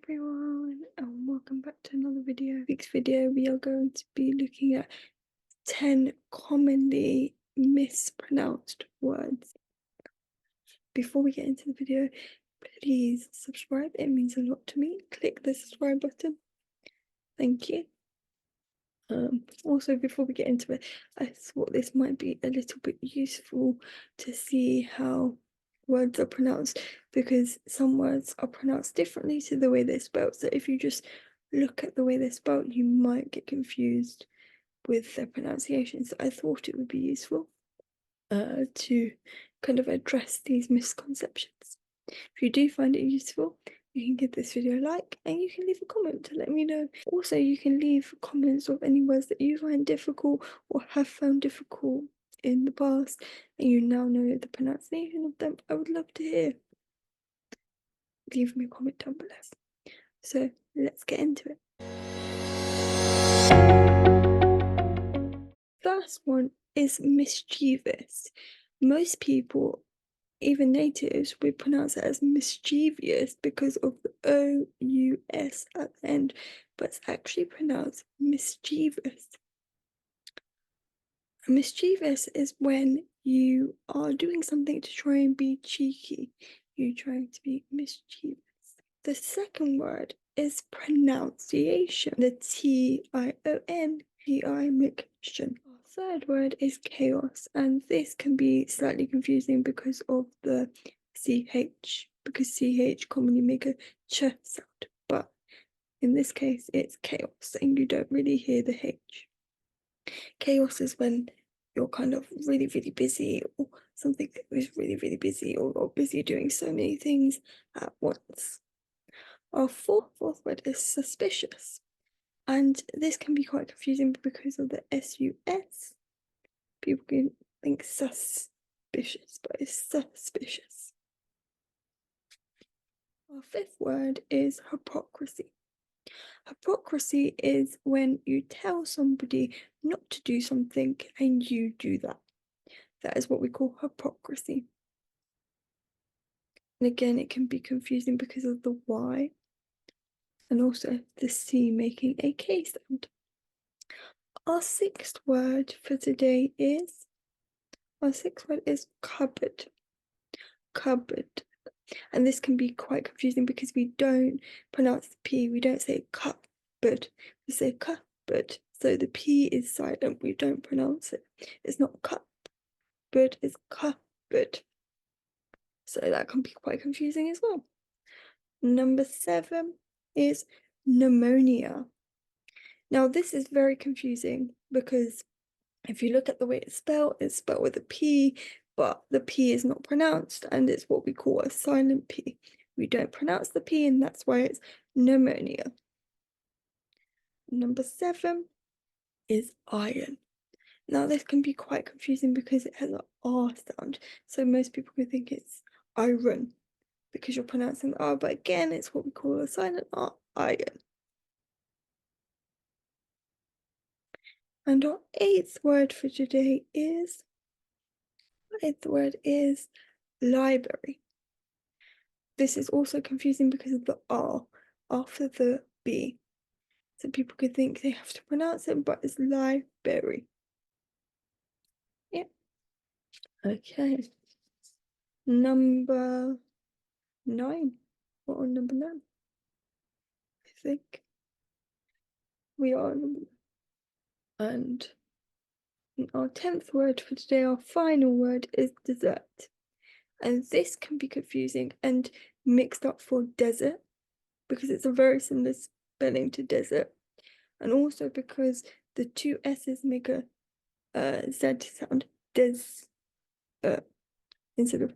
everyone, and welcome back to another video. This video we are going to be looking at 10 commonly mispronounced words. Before we get into the video, please subscribe, it means a lot to me. Click the subscribe button. Thank you. Also, before we get into it, I thought this might be a little bit useful to see how words are pronounced, because some words are pronounced differently to the way they're spelled. So if you just look at the way they're spelled, you might get confused with their pronunciation. So I thought it would be useful to kind of address these misconceptions. If you do find it useful, you can give this video a like and you can leave a comment to let me know. Also, you can leave comments of any words that you find difficult or have found difficult in the past and you now know the pronunciation of them. I would love to hear. Leave me a comment down below. So let's get into it. First one is mischievous. Most people, even natives, would pronounce it as mischievous because of the O-U-S at the end, but it's actually pronounced mischievous. Mischievous is when you are doing something to try and be cheeky. You're trying to be mischievous. The second word is pronunciation. The T-I-O-N-P-I-miction. Our third word is chaos, and this can be slightly confusing because of the CH, because CH commonly make a ch sound, but in this case it's chaos and you don't really hear the H. Chaos is when you're kind of really busy, or something that is really busy, or busy doing so many things at once. Our fourth word is suspicious, and this can be quite confusing because of the S-U-S. People can think suspicious, but it's suspicious. Our fifth word is hypocrisy. Hypocrisy is when you tell somebody not to do something and you do that. That is what we call hypocrisy. And again, it can be confusing because of the Y and also the C making a K sound. Our sixth word for today is cupboard. Cupboard. And this can be quite confusing because we don't pronounce the P, we don't say cupboard, we say cupboard. So the P is silent, we don't pronounce it. It's not cupboard, it's cupboard. So that can be quite confusing as well. Number 7 is pneumonia. Now this is very confusing because if you look at the way it's spelled with a P, but the P is not pronounced and it's what we call a silent P. We don't pronounce the P and that's why it's pneumonia. Number 7 is iron. Now this can be quite confusing because it has an R sound. So most people can think it's iron because you're pronouncing the R, but again, it's what we call a silent R, iron. And our eighth word for today is library. This is also confusing because of the R after the B. So people could think they have to pronounce it, but it's library. Yeah. Okay. Number 9. We're on number 9. I think we are on number 9. And our 10th word for today, our final word, is dessert. And this can be confusing and mixed up for desert because it's a very similar spelling to desert, and also because the two S's make a Z sound, des, instead of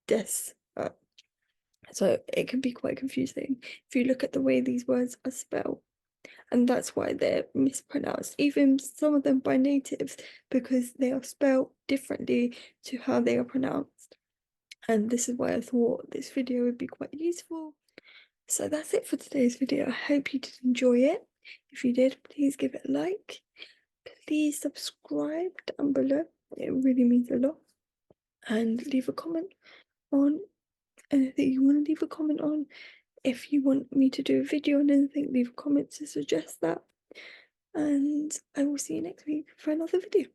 des. So it can be quite confusing if you look at the way these words are spelled, and that's why they're mispronounced, even some of them by natives, because they are spelled differently to how they are pronounced. And this is why I thought this video would be quite useful. So that's it for today's video. I hope you did enjoy it. If you did, please give it a like. Please subscribe down below. It really means a lot. And leave a comment on anything you want to leave a comment on. If you want me to do a video on anything, leave a comment to suggest that. And I will see you next week for another video.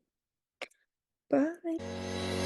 Bye.